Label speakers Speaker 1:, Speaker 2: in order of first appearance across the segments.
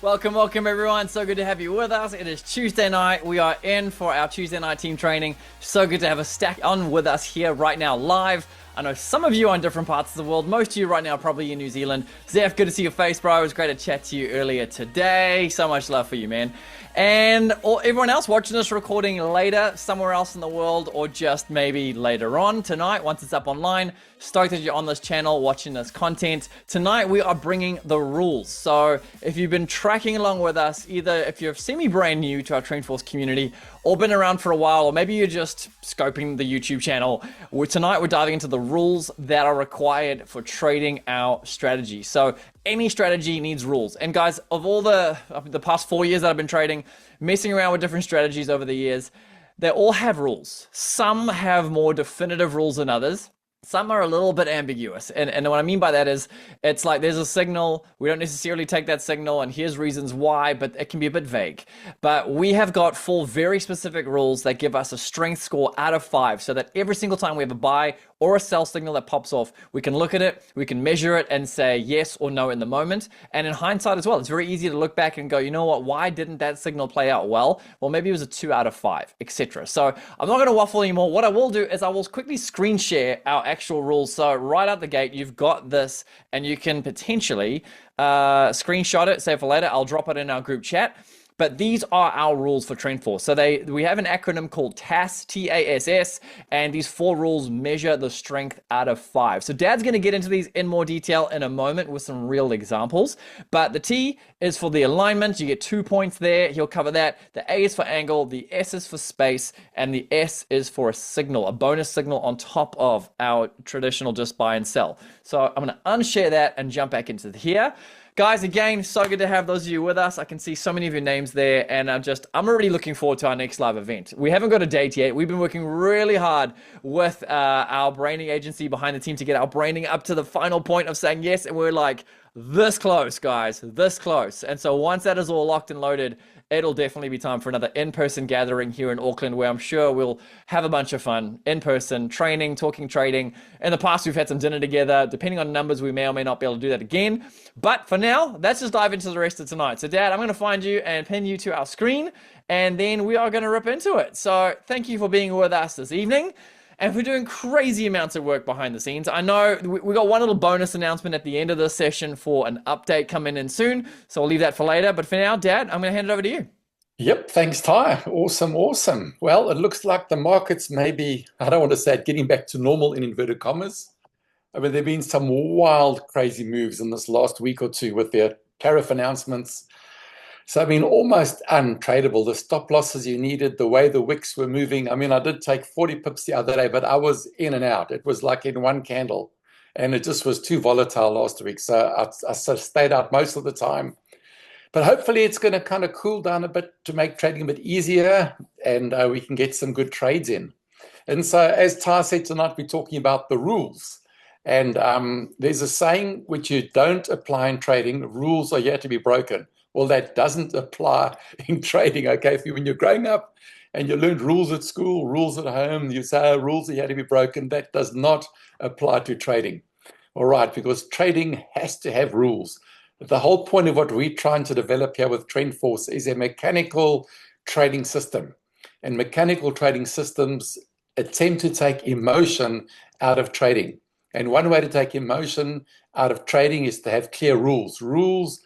Speaker 1: Welcome, welcome everyone. So good to have you with us. It is Tuesday night. We are in for our Tuesday night team training. So good to have a stack on with us here right now live. I know some of you are in different parts of the world. Most of you right now are probably in New Zealand. Zeph, good to see your face, bro. It was great to chat to you earlier today. So much love for you, man. And everyone else watching this recording later, somewhere else in the world, or just maybe later on tonight, once it's up online. Stoked that you're on this channel watching this content. Tonight, we are bringing the rules. So if you've been tracking along with us, either if you're semi-brand new to our TrendForce community, or been around for a while, or maybe you're just scoping the YouTube channel, tonight we're diving into the rules that are required for trading our strategy. So any strategy needs rules. And guys, of all the past 4 years that I've been trading, messing around with different strategies over the years, they all have rules. Some have more definitive rules than others. Some are a little bit ambiguous. And what I mean by that is, it's like there's a signal, we don't necessarily take that signal, and here's reasons why, but it can be a bit vague. But we have got 4 very specific rules that give us a strength score out of 5, so that every single time we have a buy or a sell signal that pops off, we can look at it, we can measure it and say yes or no in the moment. And in hindsight as well, it's very easy to look back and go, you know what, why didn't that signal play out well? Well, maybe it was a 2 out of 5, etc. So I'm not going to waffle anymore. What I will do is I will quickly screen share our actual rules. So right out the gate, you've got this, and you can potentially screenshot it, save for later. I'll drop it in our group chat. But these are our rules for TrendForce. So we have an acronym called TAS, T-A-S-S, and these 4 rules measure the strength out of 5. So Dad's going to get into these in more detail in a moment with some real examples. But the T is for the alignment. You get 2 points there. He'll cover that. The A is for angle. The S is for space. And the S is for a signal, a bonus signal on top of our traditional just buy and sell. So I'm going to unshare that and jump back into here. Guys, again, so good to have those of you with us. I can see so many of your names there, and I'm already looking forward to our next live event. We haven't got a date yet. We've been working really hard with our branding agency behind the team to get our branding up to the final point of saying yes, and we're like this close, guys, this close. And so once that is all locked and loaded, it'll definitely be time for another in-person gathering here in Auckland, where I'm sure we'll have a bunch of fun in-person training, talking trading. In the past, we've had some dinner together. Depending on numbers, we may or may not be able to do that again. But for now, let's just dive into the rest of tonight. So Dad, I'm going to find you and pin you to our screen, and then we are going to rip into it. So thank you for being with us this evening. And we're doing crazy amounts of work behind the scenes. I know we got one little bonus announcement at the end of this session for an update coming in soon. So I'll leave that for later. But for now, Dad, I'm going to hand it over to you.
Speaker 2: Yep, thanks, Ty. Awesome, awesome. Well, it looks like the markets may be, I don't want to say it, getting back to normal in inverted commas. I mean, there have been some wild, crazy moves in this last week or two with their tariff announcements. So, I mean, almost untradeable. The stop losses you needed, the way the wicks were moving. I mean, I did take 40 pips the other day, but I was in and out. It was like in one candle, and it just was too volatile last week. So I stayed out most of the time. But hopefully it's going to kind of cool down a bit to make trading a bit easier, and we can get some good trades in. And so, as Ty said tonight, we're talking about the rules. And there's a saying which you don't apply in trading: rules are yet to be broken. Well, that doesn't apply in trading, okay? When you're growing up and you learned rules at school, rules at home, you say, oh, rules are yet to be broken. That does not apply to trading, all right? Because trading has to have rules. The whole point of what we're trying to develop here with TrendForce is a mechanical trading system. And mechanical trading systems attempt to take emotion out of trading. And one way to take emotion out of trading is to have clear rules. Rules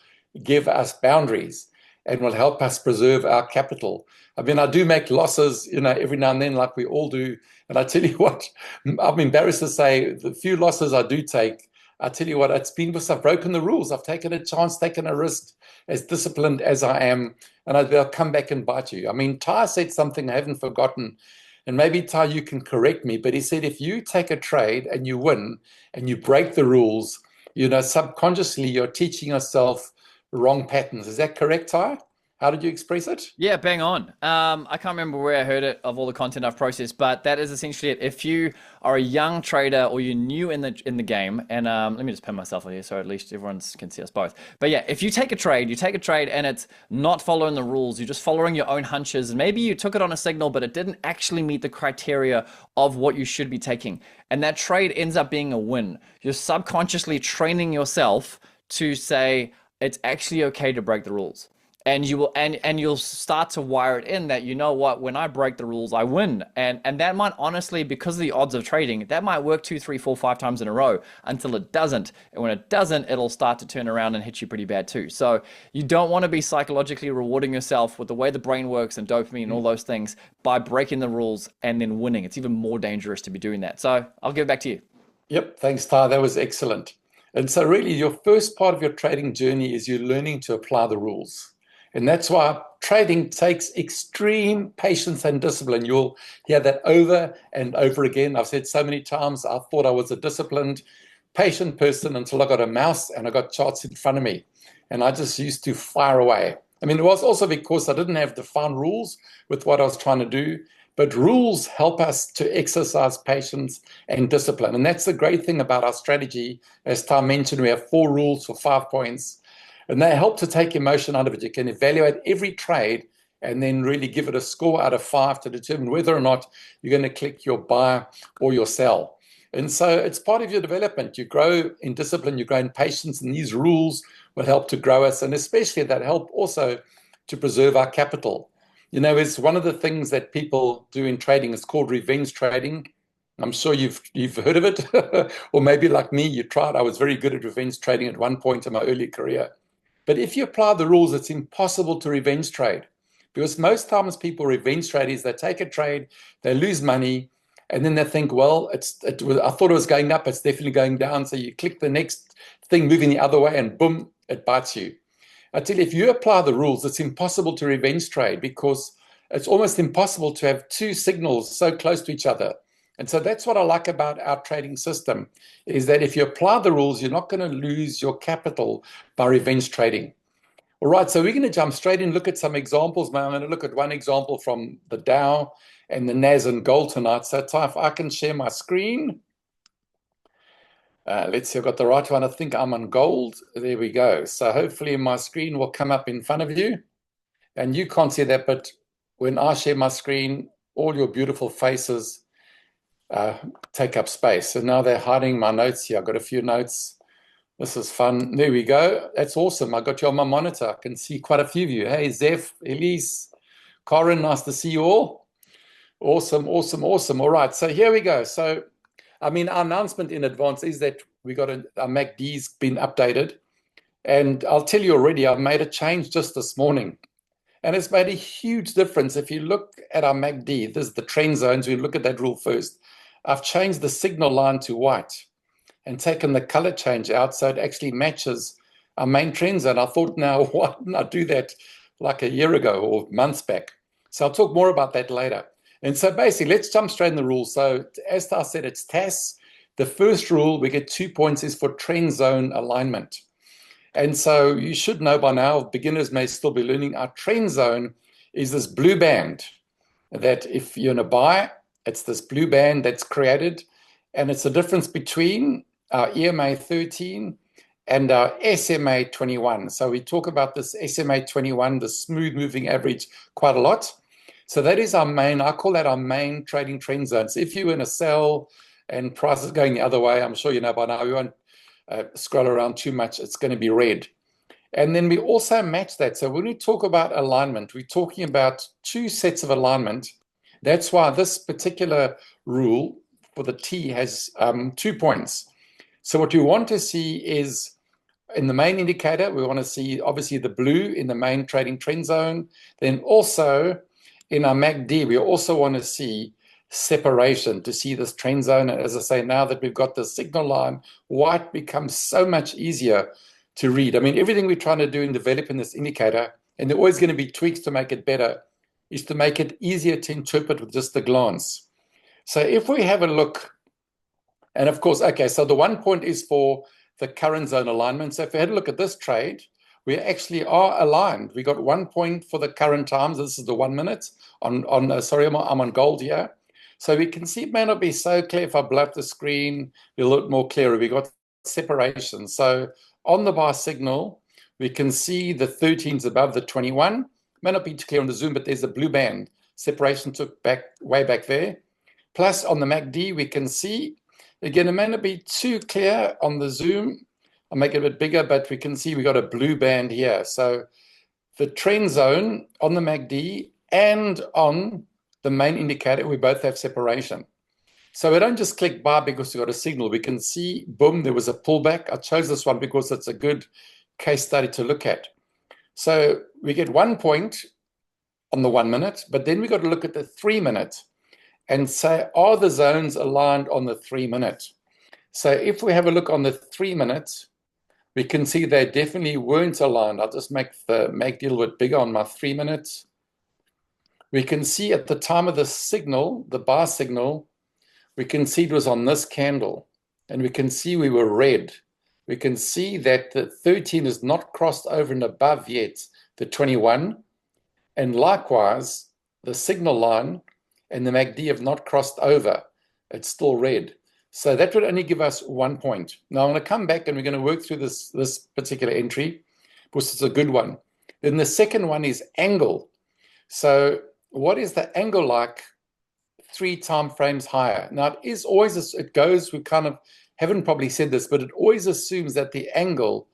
Speaker 2: give us boundaries and will help us preserve our capital. I mean, I do make losses, every now and then, like we all do. And I tell you what, I'm embarrassed to say the few losses I do take, I tell you what, it's been because I've broken the rules. I've taken a chance, taken a risk, as disciplined as I am, and they'll come back and bite you. I mean, Ty said something I haven't forgotten, and maybe, Ty, you can correct me, but he said if you take a trade and you win and you break the rules, subconsciously you're teaching yourself wrong patterns. Is that correct, Ty? How did you express it?
Speaker 1: Yeah, bang on. I can't remember where I heard it of all the content I've processed, but that is essentially it. If you are a young trader or you're new in the game, and let me just pin myself here so at least everyone can see us both. But yeah, if you take a trade and it's not following the rules, you're just following your own hunches, and maybe you took it on a signal, but it didn't actually meet the criteria of what you should be taking, and that trade ends up being a win. You're subconsciously training yourself to say, it's actually okay to break the rules. And you will and you'll start to wire it in that, you know what, when I break the rules, I win. And that might honestly, because of the odds of trading, that might work 2, 3, 4, 5 times in a row until it doesn't. And when it doesn't, it'll start to turn around and hit you pretty bad too. So you don't want to be psychologically rewarding yourself with the way the brain works and dopamine and all those things by breaking the rules and then winning. It's even more dangerous to be doing that. So I'll give it back to you.
Speaker 2: Yep, thanks, Ty. That was excellent. And so, really, your first part of your trading journey is you're learning to apply the rules. And that's why trading takes extreme patience and discipline. You'll hear that over and over again. I've said so many times, I thought I was a disciplined, patient person until I got a mouse and I got charts in front of me. And I just used to fire away. I mean, it was also because I didn't have defined rules with what I was trying to do. But rules help us to exercise patience and discipline. And that's the great thing about our strategy. As Tom mentioned, we have 4 rules for 5 points, and they help to take emotion out of it. You can evaluate every trade and then really give it a score out of 5 to determine whether or not you're going to click your buy or your sell. And so it's part of your development. You grow in discipline, you grow in patience, and these rules will help to grow us, and especially that help also to preserve our capital. You know, it's one of the things that people do in trading. It's called revenge trading. I'm sure you've heard of it, or maybe like me, you tried. I was very good at revenge trading at one point in my early career. But if you apply the rules, it's impossible to revenge trade, because most times people revenge trade is they take a trade, they lose money, and then they think, well, I thought it was going up, it's definitely going down. So you click the next thing moving the other way, and boom, it bites you. I tell you, if you apply the rules, it's impossible to revenge trade, because it's almost impossible to have 2 signals so close to each other. And so that's what I like about our trading system, is that if you apply the rules, you're not going to lose your capital by revenge trading. All right, so we're going to jump straight in and look at some examples. Now I'm going to look at one example from the Dow and the NAS and gold tonight. So Ty, if I can share my screen. Let's see, I've got the right one. I think I'm on gold. There we go. So hopefully my screen will come up in front of you. And you can't see that, but when I share my screen, all your beautiful faces take up space. So now they're hiding my notes here. I've got a few notes. This is fun. There we go. That's awesome. I got you on my monitor. I can see quite a few of you. Hey, Zeph, Elise, Corin, nice to see you all. Awesome, awesome, awesome. All right, so here we go. So I mean, our announcement in advance is that we got our MACD's been updated. And I'll tell you already, I've made a change just this morning. And it's made a huge difference. If you look at our MACD, this is the trend zones. We look at that rule first. I've changed the signal line to white and taken the color change out so it actually matches our main trend zone. I thought, now, why didn't I do that like a year ago or months back? So I'll talk more about that later. And so basically, let's jump straight in the rules. So as I said, it's TAS. The first rule, we get 2 points, is for trend zone alignment. And so you should know by now, beginners may still be learning, our trend zone is this blue band that if you're in a buy, it's this blue band that's created. And it's the difference between our EMA 13 and our SMA 21. So we talk about this SMA 21, the smooth moving average, quite a lot. So that is our main, I call that our main trading trend zone. So if you're in a sell and prices going the other way, I'm sure you know by now, we won't scroll around too much, it's going to be red. And then we also match that. So when we talk about alignment, we're talking about 2 sets of alignment. That's why this particular rule for the T has 2 points. So what we want to see is, in the main indicator, we want to see obviously the blue in the main trading trend zone. Then also in our MACD, we also want to see separation to see this trend zone. And as I say, now that we've got the signal line, white becomes so much easier to read. I mean, everything we're trying to do in developing this indicator, and there are always going to be tweaks to make it better, is to make it easier to interpret with just a glance. So if we have a look, and of course, okay, so the 1 point is for the current zone alignment. So if we had a look at this trade, we actually are aligned. We got 1 point for the current times. This is the 1 minute sorry, I'm on gold here. So we can see, it may not be so clear. If I blow up the screen, be a little more clearer. We got separation. So on the buy signal, we can see the 13s above the 21. May not be too clear on the zoom, but there's a blue band. Separation took way back there. Plus on the MACD, we can see, again, it may not be too clear on the zoom, I'll make it a bit bigger, but we can see we got a blue band here. So the trend zone on the MACD and on the main indicator, we both have separation. So we don't just click buy because we got a signal. We can see, boom, there was a pullback. I chose this one because it's a good case study to look at. So we get 1 point on the 1 minute, but then we got to look at the 3 minute and say, are the zones aligned on the 3 minute? So if we have a look on the 3 minute, we can see they definitely weren't aligned. I'll just make the MACD a little bit bigger on my 3 minutes. We can see at the time of the signal, the buy signal, we can see it was on this candle, and we can see we were red. We can see that the 13 is not crossed over and above yet, the 21, and likewise, the signal line and the MACD have not crossed over. It's still red. So that would only give us 1 point. Now I'm going to come back and we're going to work through this particular entry because it's a good one. Then the second one is angle. So what is the angle like 3 time frames higher? Now it is always, it goes, we kind of haven't probably said this, but it always assumes that the angle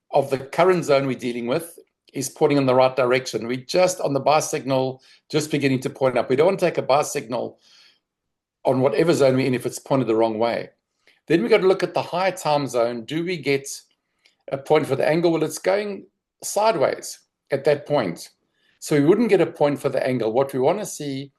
Speaker 2: of the current zone we're dealing with is pointing in the right direction. We just on the buy signal, just beginning to point up. We don't want to take a buy signal on whatever zone we're in if it's pointed the wrong way. Then we got to look at the higher time zone. Do we get a point for the angle? Well, it's going sideways at that point. So we wouldn't get a point for the angle. What we want to see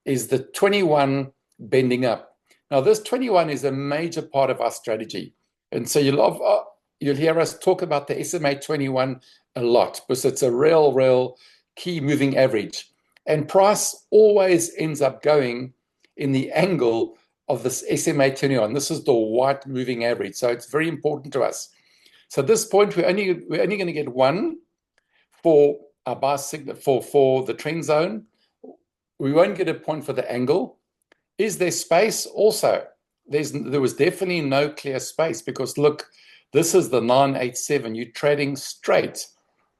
Speaker 2: is the 21 bending up. Now, this 21 is a major part of our strategy. And so you'll hear us talk about the SMA 21 a lot because it's a real key moving average. And price always ends up going in the angle of this SMA 21. This is the white moving average. So it's very important to us. So at this point, we're only going to get 1 for our buy signal for the trend zone. We won't get a point for the angle. Is there space? Also, there was definitely no clear space because look, this is the 987. You're trading straight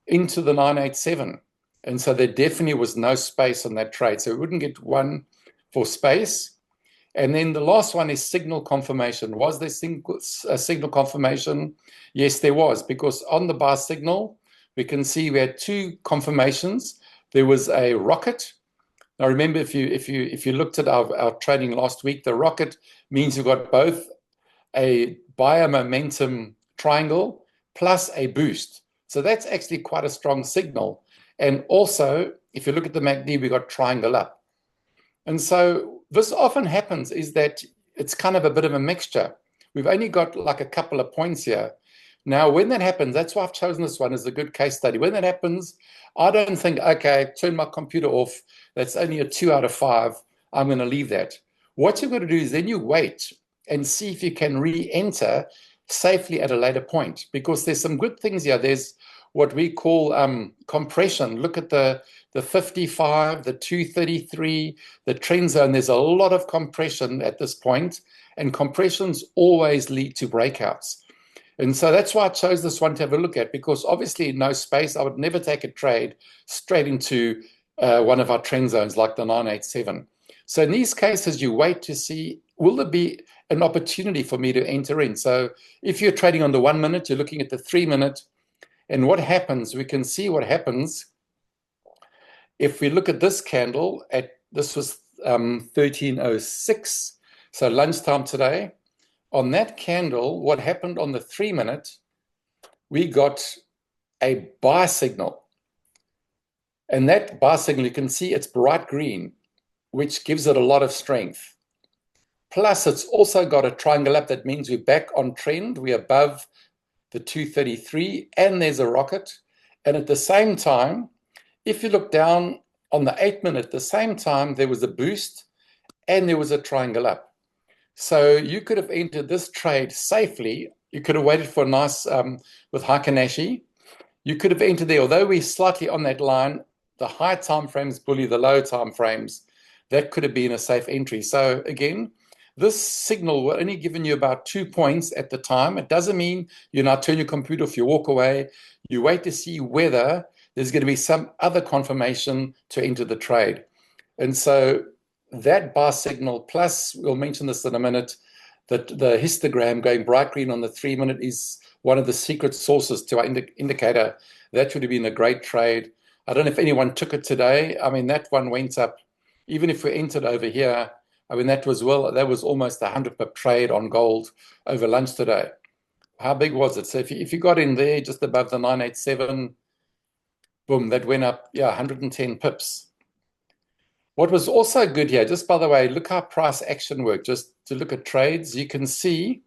Speaker 2: into the 987. And so there definitely was no space on that trade. So we wouldn't get 1 for space. And then the last one is signal confirmation. Was there a signal confirmation? Yes, there was, because on the buy signal, we can see we had 2 confirmations. There was a rocket. Now remember, if you looked at our trading last week, the rocket means you've got both a buyer momentum triangle plus a boost. So that's actually quite a strong signal. And also, if you look at the MACD, we got triangle up. And so this often happens is that it's kind of a bit of a mixture. We've only got like a couple of points here. Now, when that happens, that's why I've chosen this one as a good case study. When that happens, I don't think, okay, turn my computer off. That's only a 2 out of 5. I'm going to leave that. What you've got to do is then you wait and see if you can re-enter safely at a later point, because there's some good things here. There's what we call compression. Look at the 55, the 233, the trend zone. There's a lot of compression at this point, and compressions always lead to breakouts. And so that's why I chose this one to have a look at, because obviously no space. I would never take a trade straight into one of our trend zones like the 987. So in these cases, you wait to see, will there be an opportunity for me to enter in? So if you're trading on the 1 minute, you're looking at the 3 minute, and what happens, we can see what happens if we look at this candle this was 1306, so lunchtime today. On that candle, what happened on the 3 minute, we got a buy signal. And that buy signal, you can see it's bright green, which gives it a lot of strength. Plus, it's also got a triangle up. That means we're back on trend. We're above the 233, and there's a rocket. And at the same time, if you look down on the 8 minute, at the same time, there was a boost and there was a triangle up. So you could have entered this trade safely. You could have waited for a nice, with Heikenhashi. You could have entered there, although we're slightly on that line, the high time frames bully the low time frames. That could have been a safe entry. So again, this signal will only given you about 2 points at the time. It doesn't mean you now turn your computer off, you walk away. You wait to see whether there's going to be some other confirmation to enter the trade. And so that buy signal, plus we'll mention this in a minute, that the histogram going bright green on the 3 minute is one of the secret sources to our indicator. That would have been a great trade. I don't know if anyone took it today. I mean, that one went up. Even if we entered over here, I mean, that was almost a 100 pip trade on gold over lunch today. How big was it? So if you got in there just above the 987, boom, that went up, yeah, 110 pips. What was also good here, just by the way, look how price action worked. Just to look at trades, you can see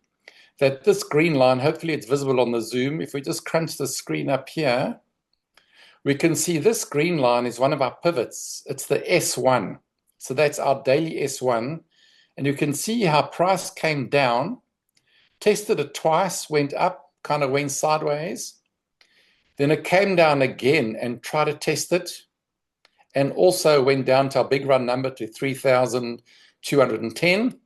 Speaker 2: that this green line, hopefully it's visible on the Zoom. If we just crunch the screen up here, we can see this green line is one of our pivots. It's the S1. So that's our daily S1. And you can see how price came down, tested it twice, went up, kind of went sideways. Then it came down again and tried to test it, and also went down to our big run number to 3,210.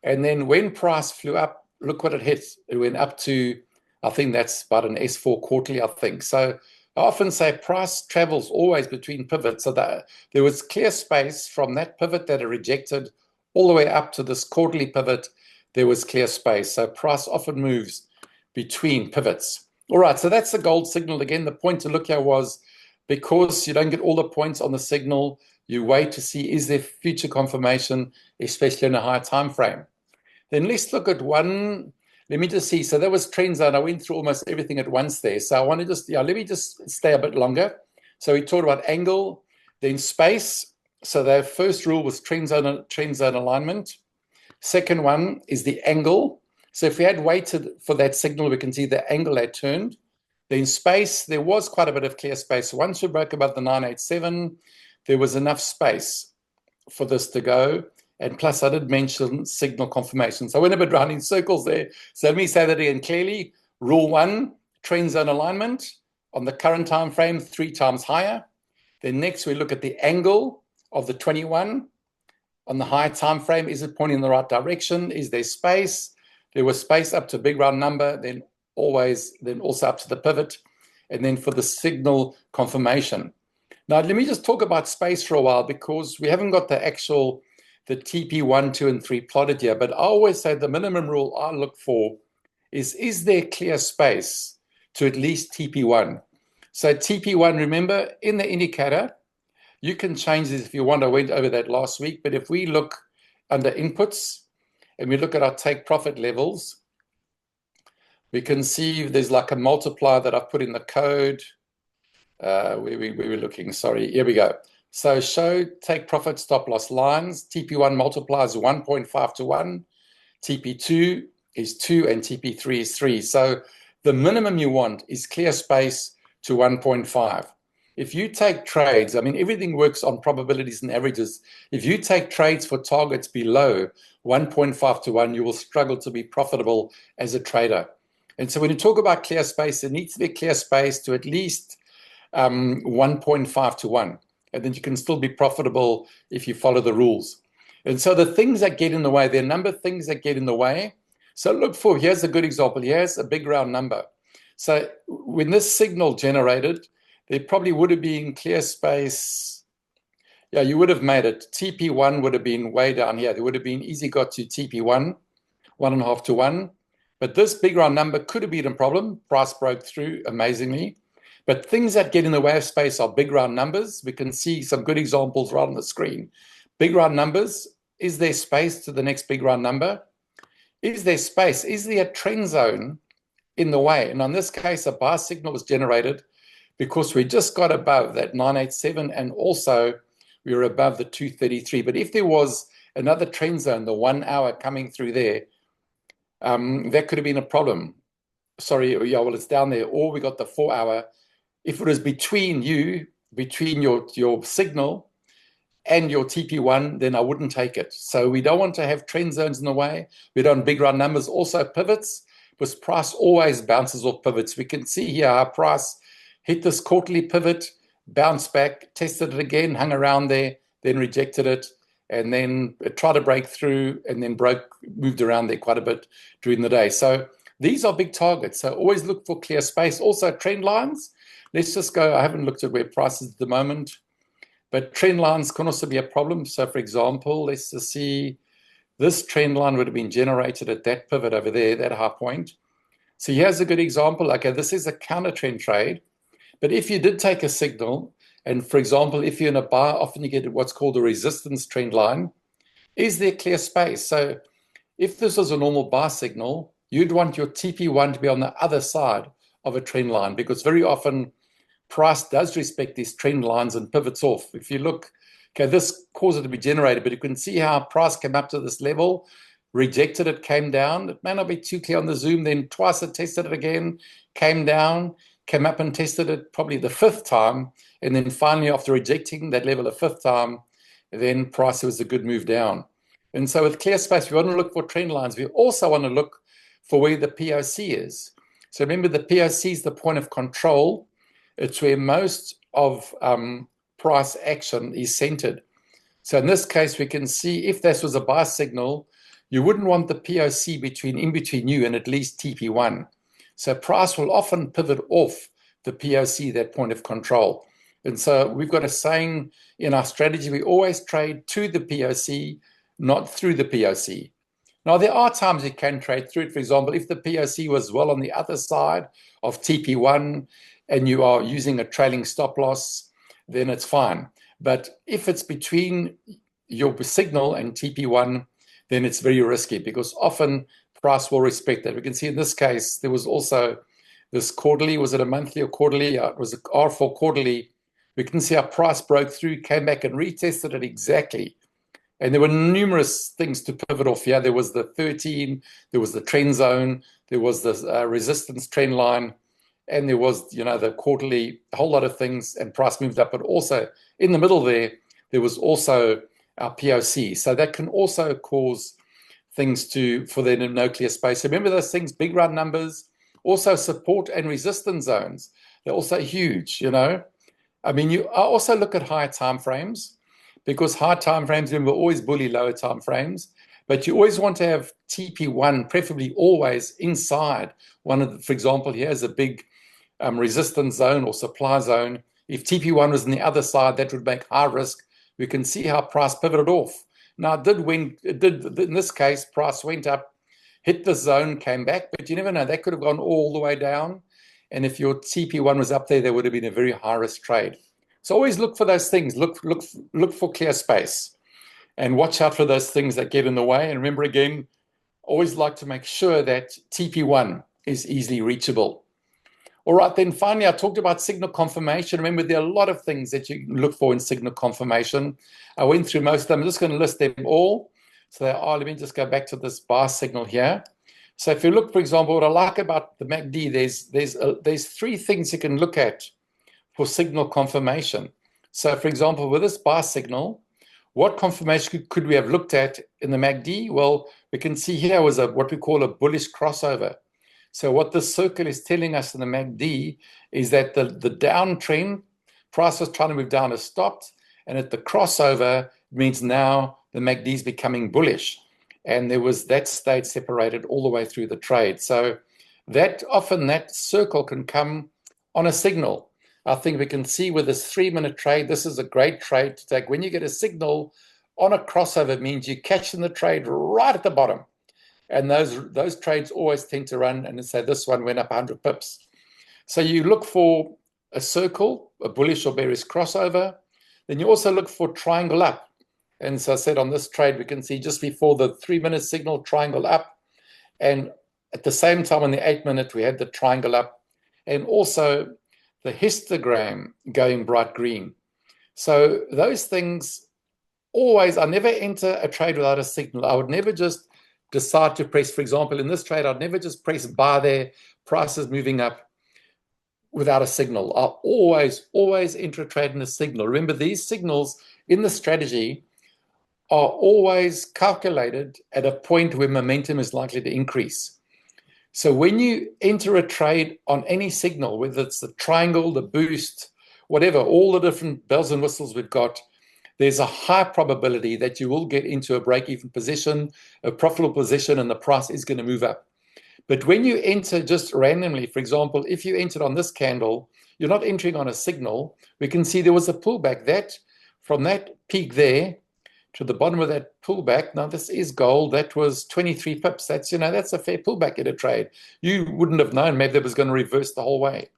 Speaker 2: And then when price flew up, look what it hit. It went up to, I think that's about an S4 quarterly, I think. So I often say price travels always between pivots. So that there was clear space from that pivot that it rejected all the way up to this quarterly pivot. There was clear space. So price often moves between pivots. All right, so that's the gold signal. Again, the point to look here was, because you don't get all the points on the signal, you wait to see, is there future confirmation, especially in a high time frame. Then let's look at one. Let me just see. So that was trend zone. I went through almost everything at once there. So I want to just, let me just stay a bit longer. So we talked about angle, then space. So the first rule was trend zone alignment. Second one is the angle. So if we had waited for that signal, we can see the angle had turned. Then space, there was quite a bit of clear space. Once we broke above the 987, there was enough space for this to go. And plus, I did mention signal confirmation. So I went a bit round in circles there. So let me say that again clearly. Rule 1, trend zone alignment on the current time frame, 3 times higher. Then next, we look at the angle of the 21 on the high time frame. Is it pointing in the right direction? Is there space? There was space up to a big round number, then also up to the pivot, and then for the signal confirmation. Now, let me just talk about space for a while, because we haven't got the TP 1, 2, and 3 plotted here. But I always say the minimum rule I look for is there clear space to at least TP1? So TP1, remember, in the indicator, you can change this if you want. I went over that last week. But if we look under inputs and we look at our take profit levels, we can see there's like a multiplier that I've put in the code. Where we were looking, sorry, here we go. So show take profit stop loss lines. TP1 multiplies 1.5 to 1. TP2 is 2 and TP3 is 3. So the minimum you want is clear space to 1.5. If you take trades, I mean, everything works on probabilities and averages. If you take trades for targets below 1.5 to 1, you will struggle to be profitable as a trader. And so when you talk about clear space, there needs to be clear space to at least 1.5 to 1. And then you can still be profitable if you follow the rules. And so the things that get in the way, there are a number of things that get in the way. So look for, here's a good example. Here's a big round number. So when this signal generated, there probably would have been clear space. Yeah, you would have made it. TP1 would have been way down here. There would have been easy got to TP1, 1.5 to 1. But this big round number could have been a problem. Price broke through amazingly. But things that get in the way of space are big round numbers. We can see some good examples right on the screen. Big round numbers. Is there space to the next big round number? Is there space? Is there a trend zone in the way? And in this case, a buy signal was generated because we just got above that 987, and also we were above the 233. But if there was another trend zone, the 1 hour coming through there, that could have been a problem. Sorry, yeah, well, it's down there. Or we got the 4 hour. If it was between your signal and your TP1, then I wouldn't take it. So we don't want to have trend zones in the way. We don't want big round numbers. Also pivots, because price always bounces off pivots. We can see here our price hit this quarterly pivot, bounced back, tested it again, hung around there, then rejected it, and then it tried to break through, and then moved around there quite a bit during the day. So these are big targets. So always look for clear space. Also trend lines. Let's just go. I haven't looked at where price is at the moment, but trend lines can also be a problem. So for example, let's just see, this trend line would have been generated at that pivot over there, that high point. So here's a good example. Okay, this is a counter trend trade. But if you did take a signal, and for example, if you're in a buy, often you get what's called a resistance trend line. Is there clear space? So if this was a normal buy signal, you'd want your TP1 to be on the other side of a trend line, because very often price does respect these trend lines and pivots off. If you look, okay, this caused it to be generated, but you can see how price came up to this level, rejected it, came down. It may not be too clear on the zoom. Then twice it tested it again, came down, came up and tested it probably the fifth time. And then finally, after rejecting that level a fifth time, then price was a good move down. And so with clear space, we want to look for trend lines. We also want to look for where the POC is. So remember, the POC is the point of control. It's where most of price action is centered. So in this case, we can see if this was a buy signal, you wouldn't want the POC in between you and at least TP1. So price will often pivot off the POC, that point of control. And so we've got a saying in our strategy, we always trade to the POC, not through the POC. Now, there are times you can trade through it. For example, if the POC was well on the other side of TP1 and you are using a trailing stop loss, then it's fine. But if it's between your signal and TP1, then it's very risky, because often price will respect that. We can see in this case, there was also this quarterly. Was it a monthly or quarterly? It was a R4 quarterly. We can see our price broke through, came back and retested it exactly. And there were numerous things to pivot off here. There was the 13, there was the trend zone, there was the resistance trend line, and there was, the quarterly, a whole lot of things, and price moved up. But also in the middle there was also our POC. So that can also cause things for there to no clear space. So remember those things, big round numbers, also support and resistance zones. They're also huge, I mean, I also look at higher time frames, because high time frames, remember, always bully lower time frames. But you always want to have TP1, preferably always inside one of the, for example, here's a big resistance zone or supply zone. If TP1 was on the other side, that would make high risk. We can see how price pivoted off. Now, in this case, price went up, hit the zone, came back, but you never know. That could have gone all the way down. And if your TP1 was up there, there would have been a very high risk trade. So always look for those things. Look for clear space, and watch out for those things that get in the way. And remember, again, always like to make sure that TP1 is easily reachable. All right, then finally, I talked about signal confirmation. Remember, there are a lot of things that you can look for in signal confirmation. I went through most of them. I'm just going to list them all. So they are, let me just go back to this bar signal here. So if you look, for example, what I like about the MACD, there's three things you can look at for signal confirmation. So for example, with this bar signal, what confirmation could we have looked at in the MACD? Well, we can see here was what we call a bullish crossover. So what this circle is telling us in the MACD is that the downtrend, price was trying to move down, has stopped, and at the crossover means now the MACD is becoming bullish. And there was that state separated all the way through the trade. So that often that circle can come on a signal. I think we can see with this 3-minute trade, this is a great trade to take. When you get a signal on a crossover, it means you're catching the trade right at the bottom. And those trades always tend to run, and say this one went up 100 pips. So you look for a circle, a bullish or bearish crossover. Then you also look for triangle up. And so I said on this trade, we can see just before the 3-minute signal, triangle up. And at the same time on the 8-minute, we had the triangle up. And also the histogram going bright green. So those things always, I never enter a trade without a signal. I would never just decide to press, for example, in this trade, I'd never just press buy there, prices moving up without a signal. I'll always enter a trade in a signal. Remember, these signals in the strategy are always calculated at a point where momentum is likely to increase. So when you enter a trade on any signal, whether it's the triangle, the boost, whatever, all the different bells and whistles we've got, there's a high probability that you will get into a break-even position, a profitable position, and the price is going to move up. But when you enter just randomly, for example, if you entered on this candle, you're not entering on a signal. We can see there was a pullback. That from that peak there to the bottom of that pullback. Now, this is gold. That was 23 pips. That's, that's a fair pullback in a trade. You wouldn't have known maybe that was going to reverse the whole way.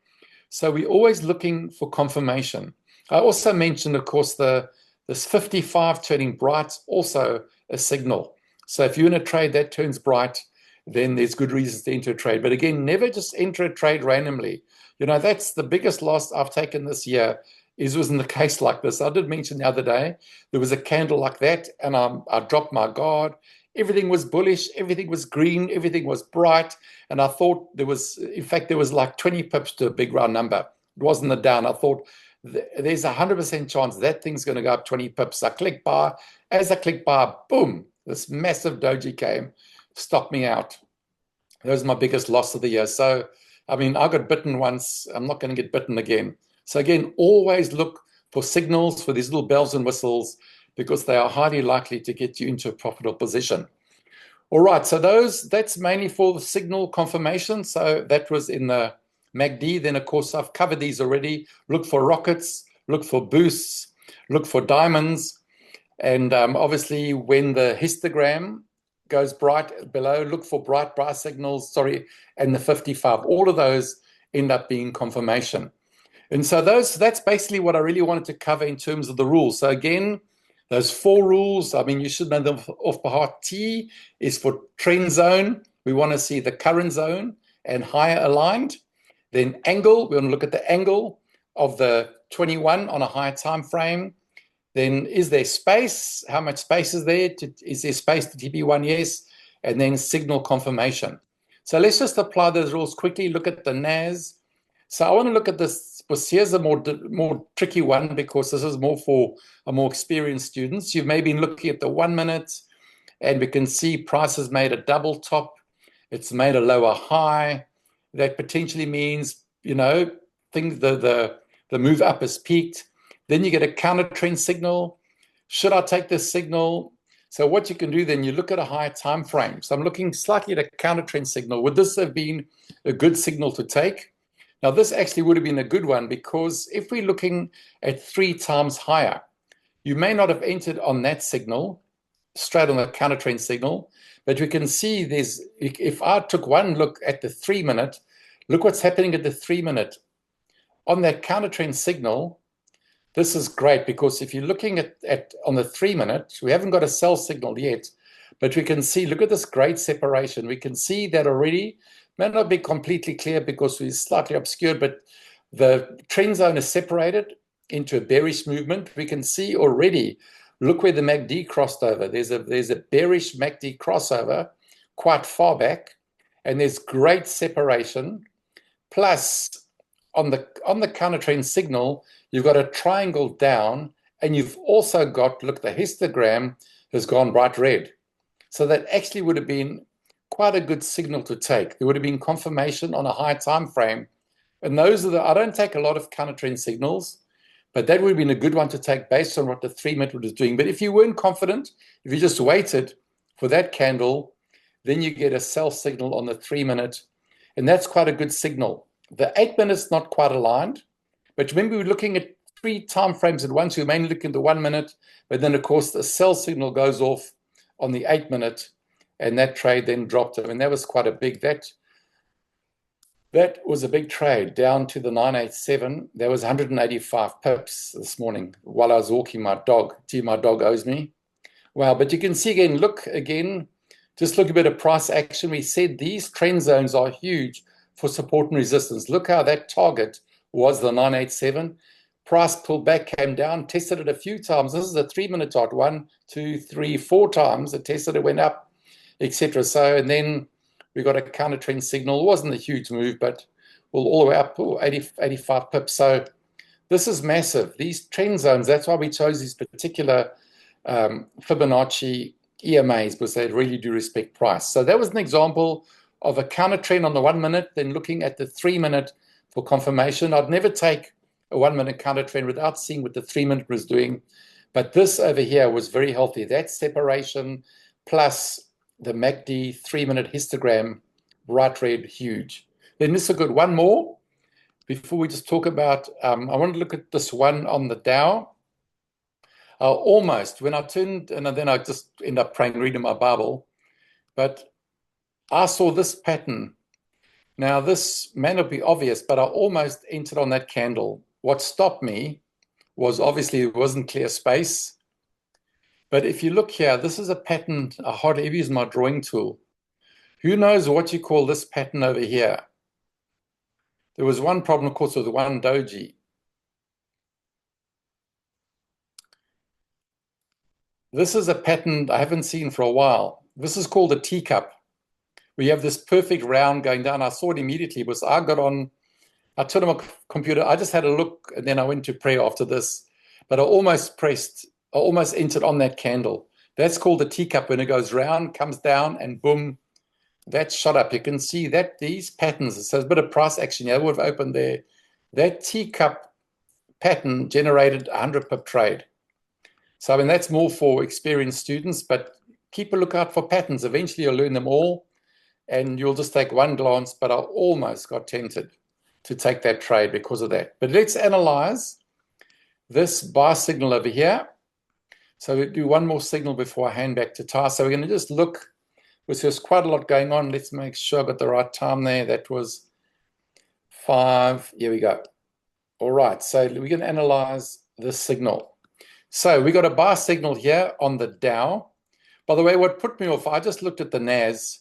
Speaker 2: So we're always looking for confirmation. I also mentioned, of course, this 55 turning bright, also a signal. So if you're in a trade that turns bright, then there's good reasons to enter a trade. But again, never just enter a trade randomly. That's the biggest loss I've taken this year was in the case like this. I did mention the other day, there was a candle like that, and I dropped my guard. Everything was bullish, everything was green, everything was bright. And I thought there was like 20 pips to a big round number. It wasn't the down. I thought there's 100% chance that thing's going to go up 20 pips. I click buy. As I click buy, boom, this massive doji came, stopped me out. That was my biggest loss of the year. So, I got bitten once. I'm not going to get bitten again. So again, always look for signals, for these little bells and whistles, because they are highly likely to get you into a profitable position. All right, so that's mainly for the signal confirmation. So that was in the MACD. Then, of course, I've covered these already. Look for rockets, look for boosts, look for diamonds. And obviously, when the histogram goes bright below, look for bright signals, and the 55. All of those end up being confirmation. And so that's basically what I really wanted to cover in terms of the rules. So again, those 4 rules, you should know them off by heart. T is for trend zone. We want to see the current zone and higher aligned. Then angle, we want to look at the angle of the 21 on a higher time frame. Then is there space? How much space is there? Is there space to TP1? Yes. And then signal confirmation. So let's just apply those rules quickly. Look at the TAS. So I want to look at this. Well, here's a more tricky one, because this is more for a more experienced students. You may be looking at the 1 minute, and we can see price has made a double top. It's made a lower high. That potentially means, the move up has peaked. Then you get a counter trend signal. Should I take this signal? So what you can do then, you look at a higher time frame. So I'm looking slightly at a counter trend signal. Would this have been a good signal to take? Now, this actually would have been a good one, because if we're looking at 3 times higher, you may not have entered on that signal, straight on the counter trend signal, but we can see if I took one look at the 3 minute, look what's happening at the 3 minute. On that counter trend signal, this is great, because if you're looking at on the 3 minute, we haven't got a sell signal yet, but we can see, look at this great separation. We can see that already. May not be completely clear because we're slightly obscured, but the trend zone is separated into a bearish movement. We can see already, look where the MACD crossed over. There's a bearish MACD crossover quite far back, and there's great separation. Plus, on the counter trend signal, you've got a triangle down, and you've also got, look, the histogram has gone bright red. So that actually would have been quite a good signal to take. There would have been confirmation on a high time frame. And those are I don't take a lot of counter trend signals, but that would have been a good one to take based on what the 3 minute was doing. But if you weren't confident, if you just waited for that candle, then you get a sell signal on the 3 minute, and that's quite a good signal. The 8 minutes not quite aligned, but remember we're looking at 3 time frames at once. We're mainly looking at the 1 minute, but then of course the sell signal goes off on the 8 minute, and that trade then dropped. And that was quite a big, that was a big trade down to the 987. There was 185 pips this morning while I was walking my dog. Gee, my dog owes me. Wow, but you can see again, just look a bit of price action. We said these trend zones are huge for support and resistance. Look how that target was the 987. Price pulled back, came down, tested it a few times. This is a 3 minute chart, 1, 2, 3, 4 times. It tested, it went up, etc. So, and then we got a counter trend signal. It wasn't a huge move, but all the way up, 85 pips. So this is massive. These trend zones, that's why we chose these particular Fibonacci EMAs, because they really do respect price. So that was an example of a counter trend on the 1 minute, then looking at the 3 minute for confirmation. I'd never take a 1 minute counter trend without seeing what the 3 minute was doing. But this over here was very healthy. That separation plus the MACD 3 minute histogram, bright red, huge. Then this is a good one more before we just talk about, I want to look at this one on the Dow. Almost, when I turned, and then I just end up praying, reading my Bible, but I saw this pattern. Now, this may not be obvious, but I almost entered on that candle. What stopped me was obviously it wasn't clear space. But if you look here, this is a pattern. I hardly ever use my drawing tool. Who knows what you call this pattern over here? There was one problem, of course, with one doji. This is a pattern I haven't seen for a while. This is called a teacup. We have this perfect round going down. I saw it immediately because I got on, I turned on my computer. I just had a look and then I went to prayer after this. But I almost entered on that candle. That's called a teacup. When it goes round, comes down, and boom, that shot up. You can see that these patterns, so there's a bit of price action. Yeah, would have opened there. That teacup pattern generated 100 pip trade. So, I mean, that's more for experienced students, but keep a lookout for patterns. Eventually, you'll learn them all, and you'll just take one glance, but I almost got tempted to take that trade because of that. But let's analyze this buy signal over here. So we do one more signal before I hand back to Ty. So we're going to just look, because there's quite a lot going on. Let's make sure I got the right time there. That was 5. Here we go. All right, so we're going to analyze this signal. So we got a buy signal here on the Dow. By the way, what put me off, I just looked at the NAS.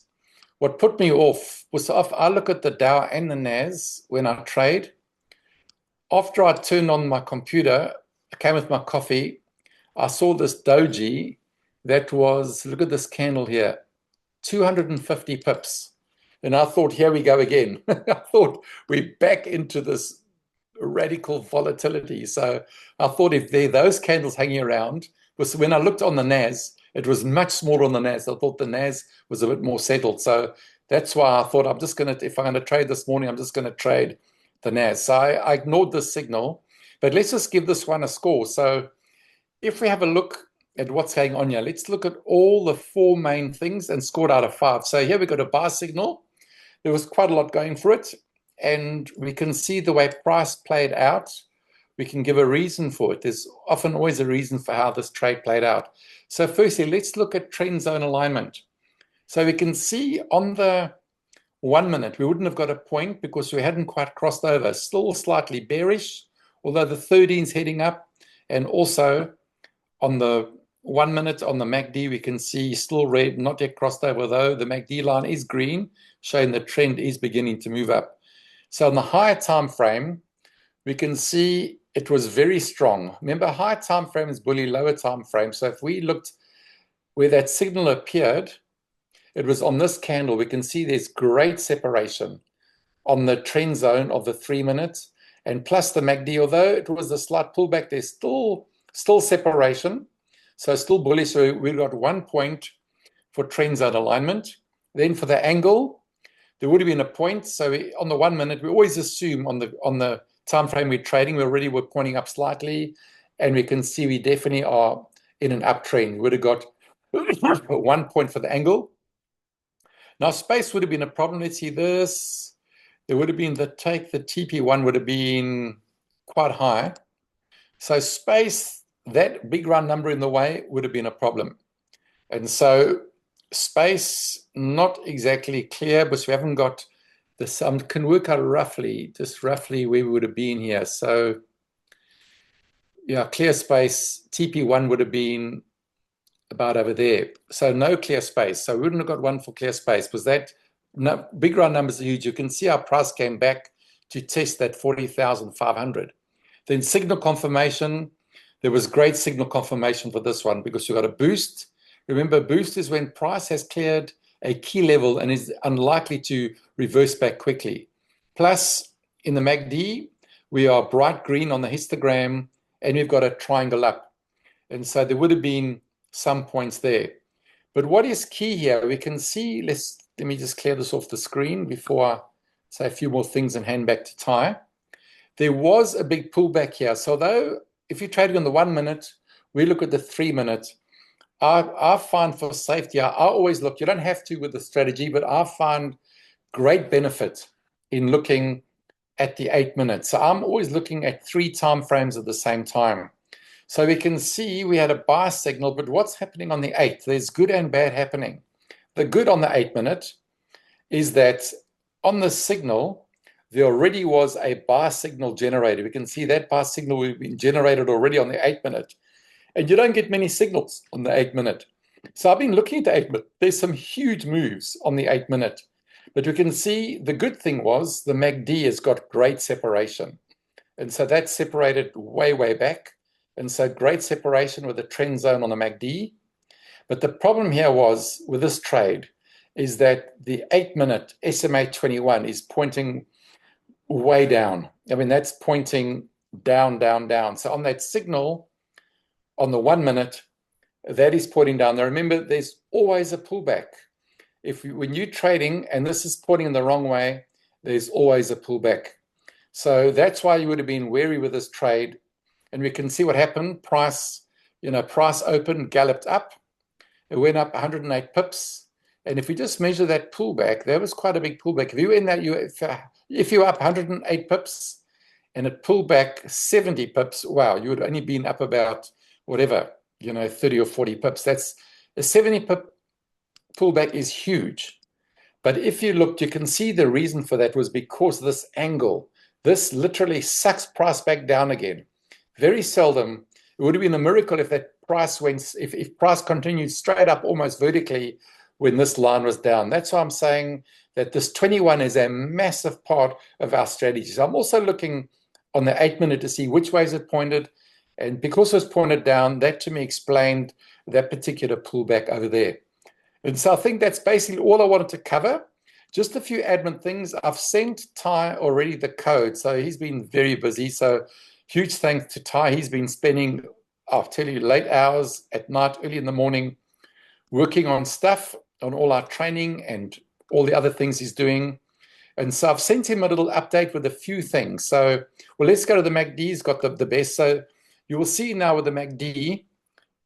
Speaker 2: What put me off was I look at the Dow and the NAS when I trade. After I turned on my computer, I came with my coffee, I saw this doji that was, look at this candle here, 250 pips. And I thought, here we go again. I thought we're back into this radical volatility. So I thought if there are those candles hanging around, because when I looked on the NAS, it was much smaller on the NAS. I thought the NAS was a bit more settled. So that's why I thought I'm just going to, if I'm going to trade this morning, I'm just going to trade the NAS. So I ignored this signal, but let's just give this one a score. So if we have a look at what's going on here, let's look at all the 4 main things and scored out of 5. So here we got a buy signal. There was quite a lot going for it, and we can see the way price played out. We can give a reason for it. There's often always a reason for how this trade played out. So firstly, let's look at trend zone alignment. So we can see on the 1 minute, we wouldn't have got a point because we hadn't quite crossed over. Still slightly bearish, although the 13's heading up. And also on the 1 minute on the MACD, we can see still red, not yet crossed over, though the MACD line is green, showing the trend is beginning to move up. So on the higher time frame, we can see it was very strong. Remember, high time frame is bully, lower time frame. So if we looked where that signal appeared, it was on this candle. We can see there's great separation on the trend zone of the 3 minutes, and plus the MACD, although it was a slight pullback, there's still separation. So still bullish. So we got 1 point for trend zone alignment. Then for the angle, there would have been a point. So on the 1 minute, we always assume on the time frame we're trading, we're pointing up slightly, and we can see we definitely are in an uptrend. We would have got 1 point for the angle. Now space would have been a problem. Let's see this. There would have been the TP1 would have been quite high. So space, that big round number in the way would have been a problem. And so space, not exactly clear, because we haven't got the sum. Can work out just roughly where we would have been here. So yeah, clear space, TP1 would have been about over there. So no clear space. So we wouldn't have got 1 for clear space, because that big round numbers are huge. You can see our price came back to test that 40,500. Then signal confirmation. There was great signal confirmation for this one because you got a boost. Remember, boost is when price has cleared a key level and is unlikely to reverse back quickly. Plus, in the MACD, we are bright green on the histogram, and we've got a triangle up. And so there would have been some points there. But what is key here, we can see, let me just clear this off the screen before I say a few more things and hand back to Ty. There was a big pullback here. So though, if you're trading on the 1 minute, we look at the 3 minute. I find for safety, I always look, you don't have to with the strategy, but I find great benefit in looking at the 8 minutes. So I'm always looking at 3 time frames at the same time. So we can see we had a buy signal, but what's happening on the 8th? There's good and bad happening. The good on the 8-minute is that on the signal, there already was a buy signal generated. We can see that buy signal will be generated already on the 8-minute. And you don't get many signals on the 8-minute. So I've been looking at the 8-minute. There's some huge moves on the 8-minute. But we can see the good thing was the MACD has got great separation. And so that's separated way, way back. And so great separation with the trend zone on the MACD. But the problem here was with this trade is that the 8-minute SMA 21 is pointing way down. I mean, that's pointing down, down, down. So on that signal, on the 1-minute, that is pointing down. Now remember, there's always a pullback. When you're trading and this is pointing in the wrong way, there's always a pullback. So that's why you would have been wary with this trade. And we can see what happened. Price opened, galloped up. It went up 108 pips. And if we just measure that pullback, that was quite a big pullback. If you were in that, if you were up 108 pips and it pulled back 70 pips, wow, you would only been up about whatever, 30 or 40 pips. That's a 70 pip pullback is huge. But if you looked, you can see the reason for that was because of this angle. This literally sucks price back down again. Very seldom. It would have been a miracle if that price went, if price continued straight up almost vertically when this line was down. That's why I'm saying that this 21 is a massive part of our strategy. So I'm also looking on the 8-minute to see which way is it pointed. And because it was pointed down, that to me explained that particular pullback over there. And so I think that's basically all I wanted to cover. Just a few admin things. I've sent Ty already the code. So he's been very busy. So huge thanks to Ty. He's been spending, I'll tell you, late hours at night, early in the morning, working on stuff, on all our training and all the other things he's doing. And so I've sent him a little update with a few things. So, well, let's go to the MACD. He's got the best. So you will see now with the MACD,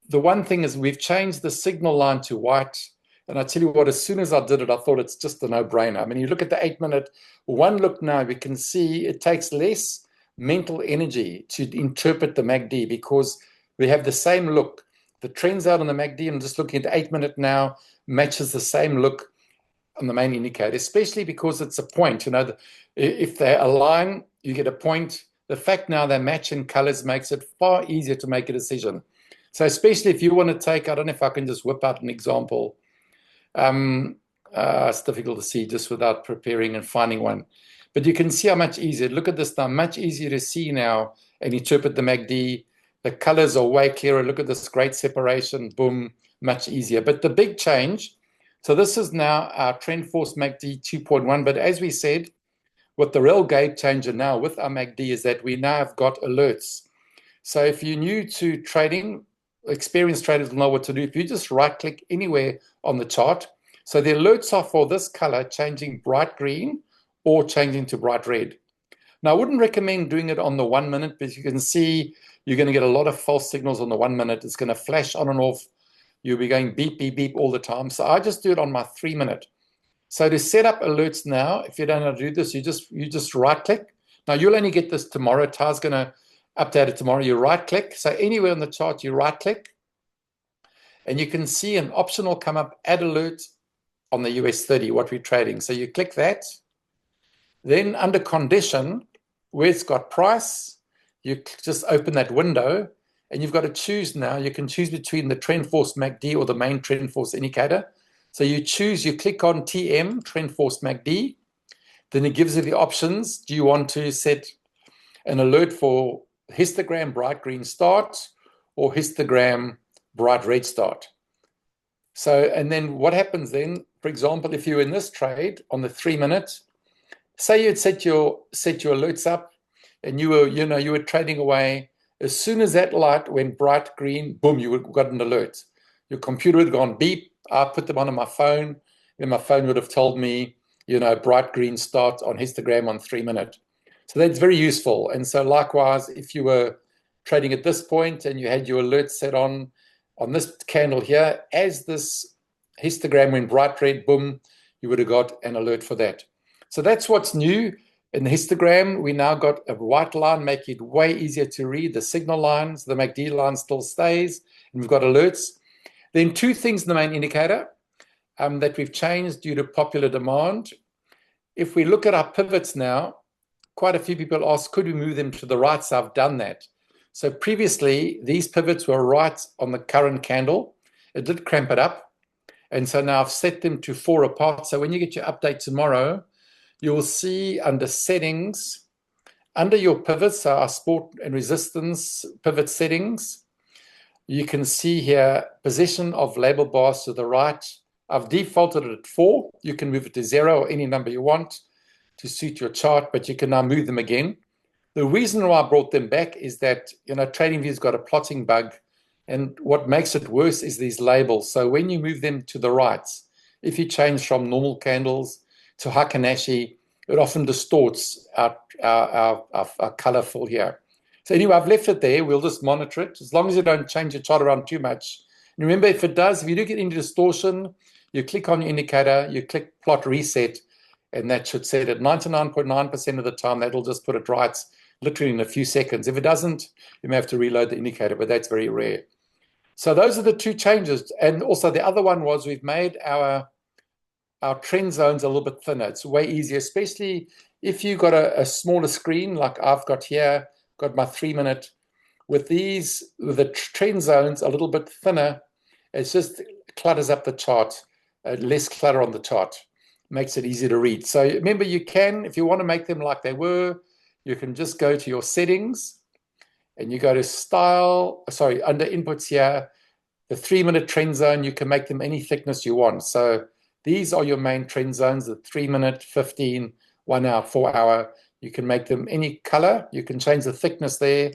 Speaker 2: the one thing is we've changed the signal line to white. And I tell you what, as soon as I did it, I thought it's just a no-brainer. I mean, you look at the 8-minute, one look now, we can see it takes less mental energy to interpret the MACD because we have the same look. The trends out on the MACD, I'm just looking at the 8-minute now, matches the same look on the main indicator, especially because it's a point. If they align, you get a point. The fact now they match in colors makes it far easier to make a decision. So especially if you want to take, I don't know if I can just whip out an example. It's difficult to see just without preparing and finding one. But you can see how much easier. Look at this now, much easier to see now and interpret the MACD. The colors are way clearer. Look at this great separation. Boom, much easier. But the big change, so this is now our TrendForce MACD 2.1. But as we said, what the real game changer now with our MACD is that we now have got alerts. So if you're new to trading, experienced traders will know what to do. If you just right-click anywhere on the chart, so the alerts are for this color changing bright green or changing to bright red. Now, I wouldn't recommend doing it on the 1-minute, but you can see you're going to get a lot of false signals on the 1-minute. It's going to flash on and off. You'll be going beep, beep, beep all the time. So I just do it on my 3-minute. So to set up alerts now, if you don't know how to do this, you just right-click. Now, you'll only get this tomorrow. Ty's going to update it tomorrow. You right-click. So anywhere on the chart, you right-click. And you can see an option will come up, add alert on the US 30, what we're trading. So you click that. Then under condition, where it's got price, you just open that window and you've got to choose now. You can choose between the TrendForce MACD or the main TrendForce indicator. So you choose, you click on TM, TrendForce MACD. Then it gives you the options. Do you want to set an alert for histogram bright green start or histogram bright red start? So, and then what happens then, for example, if you're in this trade on the 3-minute, say you'd set your alerts up and you were trading away. As soon as that light went bright green, boom, you got an alert. Your computer would have gone beep. I put them on my phone, and my phone would have told me, bright green start on histogram on 3-minute. So that's very useful. And so likewise, if you were trading at this point and you had your alert set on this candle here, as this histogram went bright red, boom, you would have got an alert for that. So that's what's new. In the histogram, we now got a white line, making it way easier to read. The signal lines, the MACD line still stays, and we've got alerts. Then two things in the main indicator that we've changed due to popular demand. If we look at our pivots now, quite a few people ask, could we move them to the right? So I've done that. So previously, these pivots were right on the current candle. It did cramp it up. And so now I've set them to 4 apart. So when you get your update tomorrow, you will see under settings, under your pivots, so our support and resistance pivot settings, you can see here position of label bars to the right. I've defaulted it at 4. You can move it to 0 or any number you want to suit your chart, but you can now move them again. The reason why I brought them back is that, TradingView's got a plotting bug, and what makes it worse is these labels. So when you move them to the right, if you change from normal candles to Hakanashi, it often distorts our colorful here. So anyway, I've left it there. We'll just monitor it as long as you don't change your chart around too much. And remember, if you do get into distortion, you click on your indicator, you click plot reset, and that should set it 99.9% of the time. That'll just put it right literally in a few seconds. If it doesn't, you may have to reload the indicator, but that's very rare. So those are the two changes. And also the other one was we've made our trend zones a little bit thinner. It's way easier, especially if you've got a smaller screen like I've got here, got my 3-minute. With the trend zones a little bit thinner, it just clutters up the chart, less clutter on the chart, makes it easier to read. So remember, you can, if you want to make them like they were, you can just go to your settings and you go to under inputs here, the 3-minute trend zone, you can make them any thickness you want. So these are your main trend zones, the 3-minute, 15, 1 hour, 4 hour. You can make them any color. You can change the thickness there.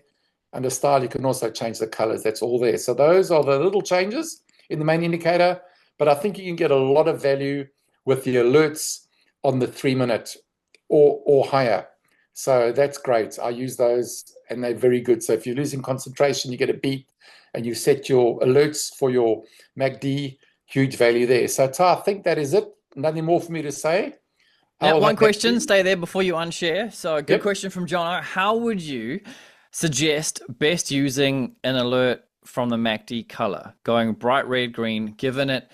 Speaker 2: Under style, you can also change the colors. That's all there. So those are the little changes in the main indicator. But I think you can get a lot of value with the alerts on the 3-minute or higher. So that's great. I use those and they're very good. So if you're losing concentration, you get a beep and you set your alerts for your MACD, huge value there. So I think that is it. Nothing more for me to say.
Speaker 1: Now, one question, stay there before you unshare. So a good question from John. How would you suggest best using an alert from the MACD color, going bright red, green, given that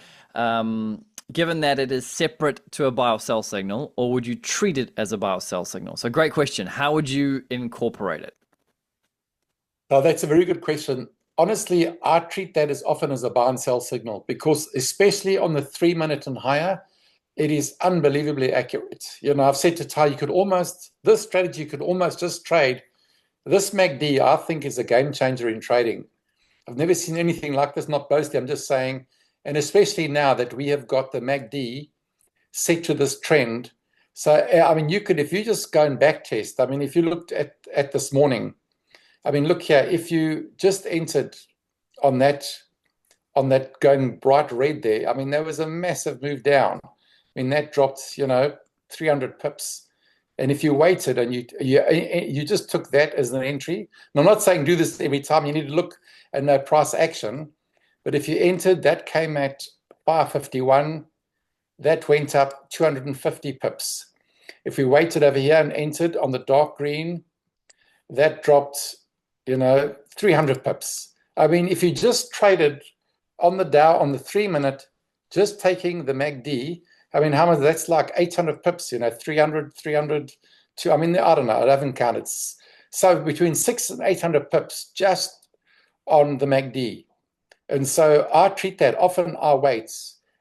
Speaker 1: it is separate to a buy or sell signal, or would you treat it as a buy or sell signal? So great question. How would you incorporate it?
Speaker 2: Oh, that's a very good question. Honestly, I treat that as often as a buy and sell signal because especially on the 3-minute and higher, it is unbelievably accurate. I've said to Ty, this strategy could almost just trade. This MACD, I think, is a game changer in trading. I've never seen anything like this, not boasting, I'm just saying. And especially now that we have got the MACD set to this trend. So, if you just go and back test, if you looked at this morning, look here, if you just entered on that going bright red there, there was a massive move down. That dropped, 300 pips. And if you waited and you just took that as an entry, and I'm not saying do this every time, you need to look and know price action, but if you entered, that came at 551, that went up 250 pips. If we waited over here and entered on the dark green, that dropped, 300 pips. If you just traded on the Dow on the 3-minute, just taking the MACD, how much? That's like 800 pips, 300, 2, I don't know, I haven't counted. So between 600 and 800 pips just on the MACD. And so I treat that. Often I wait.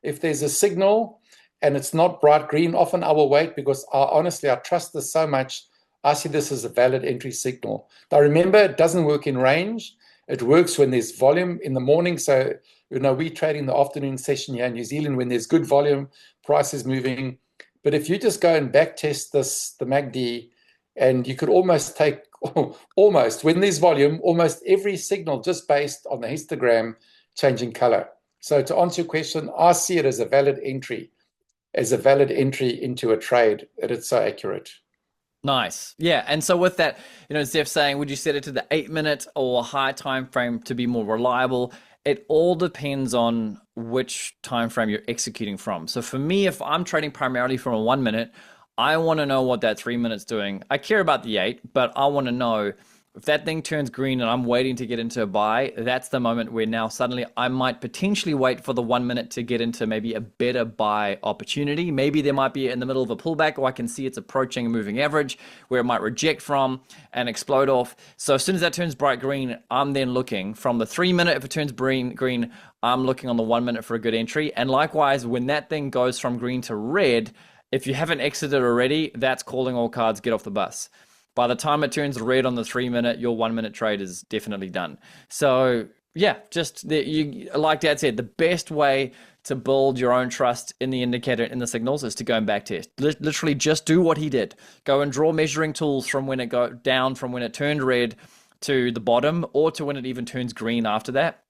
Speaker 2: If there's a signal and it's not bright green, often I will wait because I trust this so much. I see this as a valid entry signal. Now remember, it doesn't work in range. It works when there's volume in the morning. So, we trade in the afternoon session here in New Zealand when there's good volume, price is moving. But if you just go and back test the MACD, and you could almost take, when there's volume, almost every signal just based on the histogram changing color. So to answer your question, I see it as a valid entry into a trade, and it's so accurate.
Speaker 1: Nice. Yeah. And so with that, Zeph saying, would you set it to the 8-minute or high time frame to be more reliable? It all depends on which time frame you're executing from. So for me, if I'm trading primarily from a 1-minute, I want to know what that 3 minutes doing. I care about the 8, but I want to know if that thing turns green and I'm waiting to get into a buy, that's the moment where now suddenly I might potentially wait for the 1 minute to get into maybe a better buy opportunity. Maybe there might be in the middle of a pullback, or I can see it's approaching a moving average where it might reject from and explode off. So as soon as that turns bright green, I'm then looking from the 3 minute. If it turns green, I'm looking on the 1 minute for a good entry. And likewise, when that thing goes from green to red, if you haven't exited already, that's calling all cards, get off the bus. By the time it turns red on the 3 minute, your 1 minute trade is definitely done. So yeah, like Dad said, the best way to build your own trust in the indicator, in the signals, is to go and back test. Literally just do what he did. Go and draw measuring tools from when it go down, from when it turned red to the bottom, or to when it even turns green after that,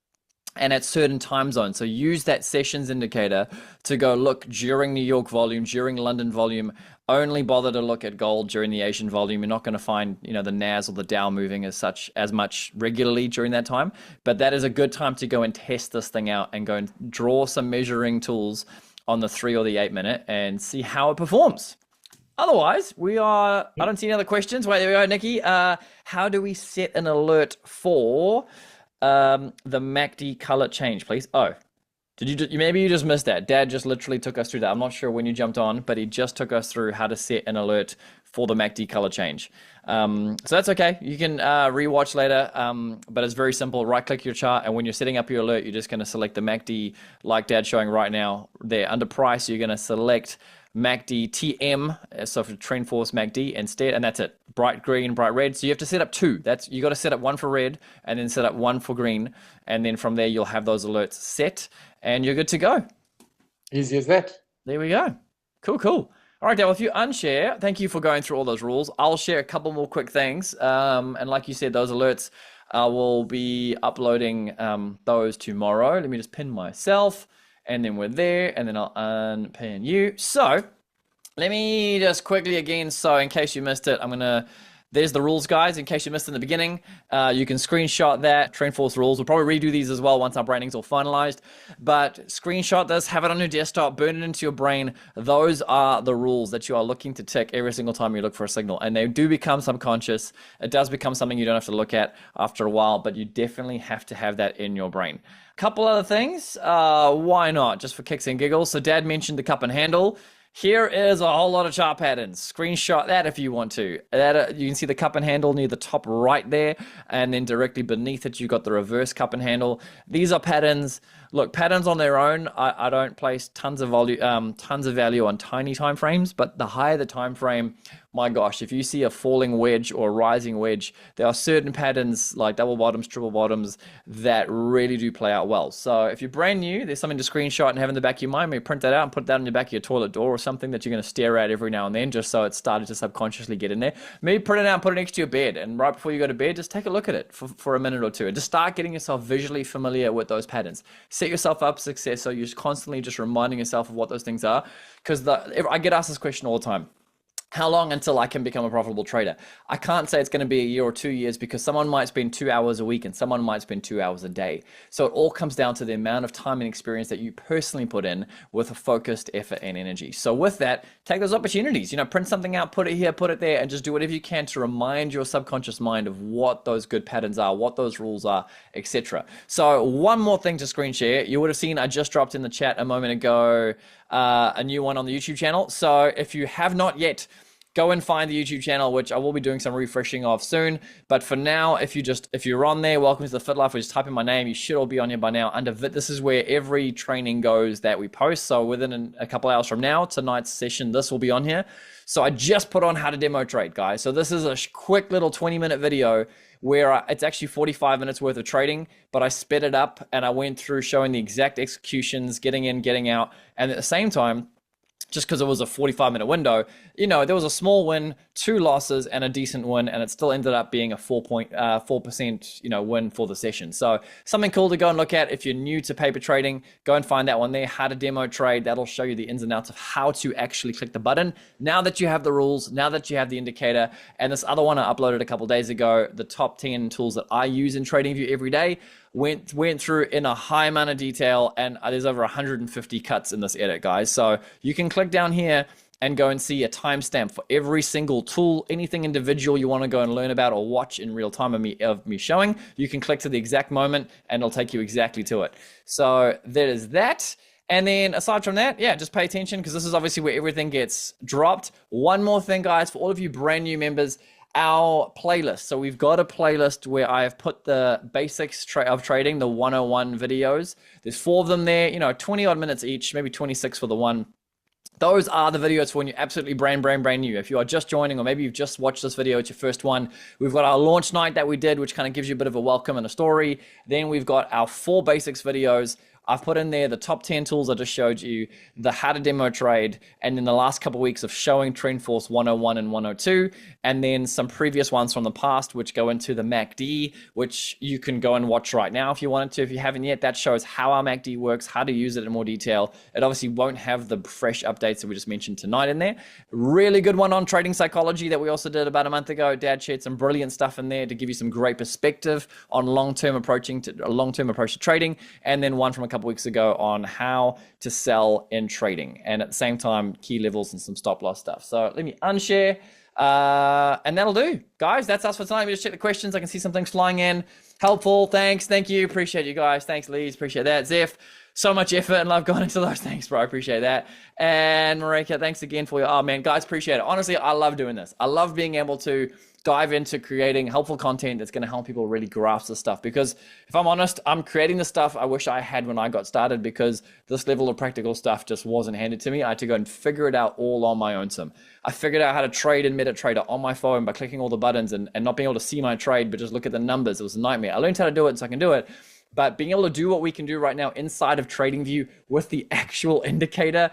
Speaker 1: and at certain time zones. So use that sessions indicator to go look during New York volume, during London volume. Only bother to look at gold during the Asian volume. You're not going to find, the NAS or the Dow moving as much regularly during that time. But that is a good time to go and test this thing out and go and draw some measuring tools on the 3 or the 8 minute and see how it performs. Otherwise, I don't see any other questions. Wait, there we go, Nikki. How do we set an alert for the MACD color change, please? Oh, maybe you just missed that. Dad just literally took us through that. I'm not sure when you jumped on, but he just took us through how to set an alert for the MACD color change. So that's okay. You can rewatch later, but it's very simple. Right click your chart, and when you're setting up your alert, you're just going to select the MACD like Dad's showing right now there. Under price, you're going to select MACD TM, so for TrendForce MACD instead, and that's it. Bright green, bright red. So you have to set up 2. You got to set up 1 for red and then set up 1 for green, and then from there you'll have those alerts set, and you're good to go.
Speaker 2: Easy as that.
Speaker 1: There we go. Cool. All right, Dale, if you unshare, thank you for going through all those rules. I'll share a couple more quick things, and like you said, those alerts, I will be uploading those tomorrow. Let me just pin myself. And then we're there, and then I'll unpin you. So let me just quickly again, so in case you missed it, there's the rules, guys. In case you missed in the beginning, you can screenshot that. TrendForce rules. We'll probably redo these as well once our branding's all finalized. But screenshot this, have it on your desktop, burn it into your brain. Those are the rules that you are looking to tick every single time you look for a signal. And they do become subconscious. It does become something you don't have to look at after a while, but you definitely have to have that in your brain. Couple other things, why not? Just for kicks and giggles. So Dad mentioned the cup and handle. Here is a whole lot of chart patterns. Screenshot that if you want to. You can see the cup and handle near the top right there, and then directly beneath it, you've got the reverse cup and handle. These are patterns. Look, patterns on their own, I don't place tons of value on tiny time frames, but the higher the time frame, my gosh, if you see a falling wedge or a rising wedge, there are certain patterns like double bottoms, triple bottoms that really do play out well. So if you're brand new, there's something to screenshot and have in the back of your mind. Maybe print that out and put that on your back of your toilet door or something that you're going to stare at every now and then, just so it started to subconsciously get in there. Maybe print it out and put it next to your bed, and right before you go to bed, just take a look at it for a minute or two and just start getting yourself visually familiar with those patterns. Set yourself up for success, so you're constantly just reminding yourself of what those things are. Because I get asked this question all the time. How long until I can become a profitable trader? I can't say it's going to be a year or 2 years, because someone might spend 2 hours a week and someone might spend 2 hours a day. So it all comes down to the amount of time and experience that you personally put in with a focused effort and energy. So with that, take those opportunities, print something out, put it here, put it there, and just do whatever you can to remind your subconscious mind of what those good patterns are, what those rules are, etc. So one more thing to screen share. You would have seen I just dropped in the chat a moment ago a new one on the YouTube channel. So if you have not yet, go and find the YouTube channel, which I will be doing some refreshing of soon. But for now, if you're on there, welcome to the Fit Life, or just type in my name, you should all be on here by now. Under VIT, this is where every training goes that we post. So within a couple hours from now, tonight's session, this will be on here. So I just put on how to demo trade, guys. So this is a quick little 20-minute video where it's actually 45 minutes worth of trading, but I sped it up and I went through showing the exact executions, getting in, getting out. And at the same time, just because it was a 45-minute window, there was a small win, 2 losses, and a decent win, and it still ended up being a 4%, win for the session. So something cool to go and look at if you're new to paper trading. Go and find that one there, how to demo trade. That'll show you the ins and outs of how to actually click the button. Now that you have the rules, now that you have the indicator, and this other one I uploaded a couple days ago, the top 10 tools that I use in TradingView every day, went through in a high amount of detail, and there's over 150 cuts in this edit, guys. So you can click down here and go and see a timestamp for every single tool, anything individual you want to go and learn about or watch in real time of me showing, you can click to the exact moment and it'll take you exactly to it. So there is that. And then aside from that, yeah, just pay attention because this is obviously where everything gets dropped. One more thing, guys, for all of you brand new members, our playlist. So we've got a playlist where I have put the basics of trading, the 101 videos. There's 4 of them there, 20 odd minutes each, maybe 26 for the one. Those are the videos for when you're absolutely brand new. If you are just joining, or maybe you've just watched this video, it's your first one. We've got our launch night that we did, which kind of gives you a bit of a welcome and a story. Then we've got our 4 basics videos. I've put in there the top 10 tools I just showed you, the how to demo trade, and then the last couple of weeks of showing TrendForce 101 and 102, and then some previous ones from the past, which go into the MACD, which you can go and watch right now if you wanted to. If you haven't yet, that shows how our MACD works, how to use it in more detail. It obviously won't have the fresh updates that we just mentioned tonight in there. Really good one on trading psychology that we also did about a month ago. Dad shared some brilliant stuff in there to give you some great perspective on long-term approach to trading, and then one from a couple weeks ago on how to sell in trading, and at the same time key levels and some stop loss stuff. So let me unshare, and that'll do, guys. That's us for tonight. Let me just check the questions. I can see some things flying in. Helpful, thanks, thank you, appreciate you guys. Thanks, Lees, appreciate that. Zeph, so much effort and love gone into those. Thanks, bro, appreciate that. And Marika, thanks again for your, oh man, guys, appreciate it. Honestly, I love doing this. I love being able to dive into creating helpful content that's going to help people really grasp this stuff, because if I'm honest, I'm creating the stuff I wish I had when I got started, because this level of practical stuff just wasn't handed to me. I had to go and figure it out all on my own. I figured out how to trade in MetaTrader on my phone by clicking all the buttons and not being able to see my trade, but just look at the numbers. It was a nightmare. I learned how to do it so I can do it, but being able to do what we can do right now inside of TradingView with the actual indicator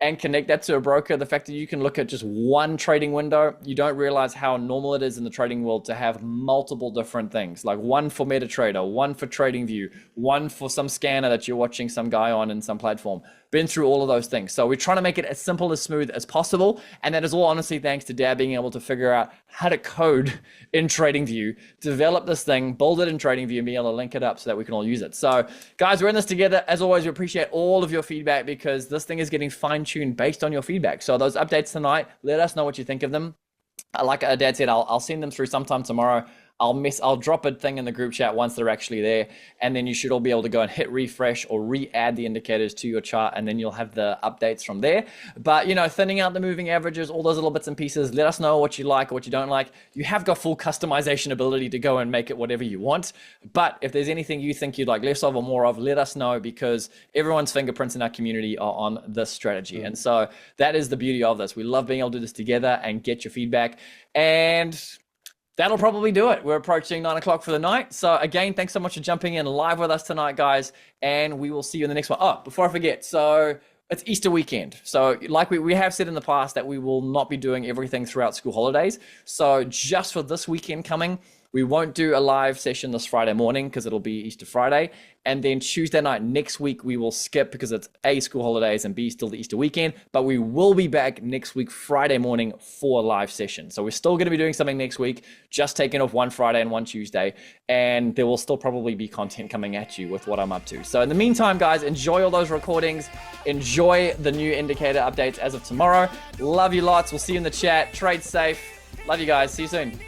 Speaker 1: and connect that to a broker, the fact that you can look at just one trading window, you don't realize how normal it is in the trading world to have multiple different things, like one for MetaTrader, one for TradingView, one for some scanner that you're watching some guy on in some platform. Been through all of those things. So we're trying to make it as simple, as smooth as possible. And that is all honestly thanks to Dad being able to figure out how to code in TradingView, develop this thing, build it in TradingView, and be able to link it up so that we can all use it. So guys, we're in this together. As always, we appreciate all of your feedback, because this thing is getting fine-tuned based on your feedback. So those updates tonight, let us know what you think of them. Like Dad said, I'll send them through sometime tomorrow. I'll drop a thing in the group chat once they're actually there, and then you should all be able to go and hit refresh or re-add the indicators to your chart, and then you'll have the updates from there. But thinning out the moving averages, all those little bits and pieces, let us know what you like or what you don't like. You have got full customization ability to go and make it whatever you want. But if there's anything you think you'd like less of or more of, let us know, because everyone's fingerprints in our community are on this strategy. And so that is the beauty of this. We love being able to do this together and get your feedback. And that'll probably do it. We're approaching 9 o'clock for the night. So again, thanks so much for jumping in live with us tonight, guys. And we will see you in the next one. Oh, before I forget, so it's Easter weekend. So like we have said in the past that we will not be doing everything throughout school holidays. So just for this weekend coming, we won't do a live session this Friday morning because it'll be Easter Friday. And then Tuesday night next week, we will skip because it's A, school holidays, and B, still the Easter weekend. But we will be back next week, Friday morning, for a live session. So we're still going to be doing something next week, just taking off one Friday and one Tuesday. And there will still probably be content coming at you with what I'm up to. So in the meantime, guys, enjoy all those recordings. Enjoy the new indicator updates as of tomorrow. Love you lots. We'll see you in the chat. Trade safe. Love you guys. See you soon.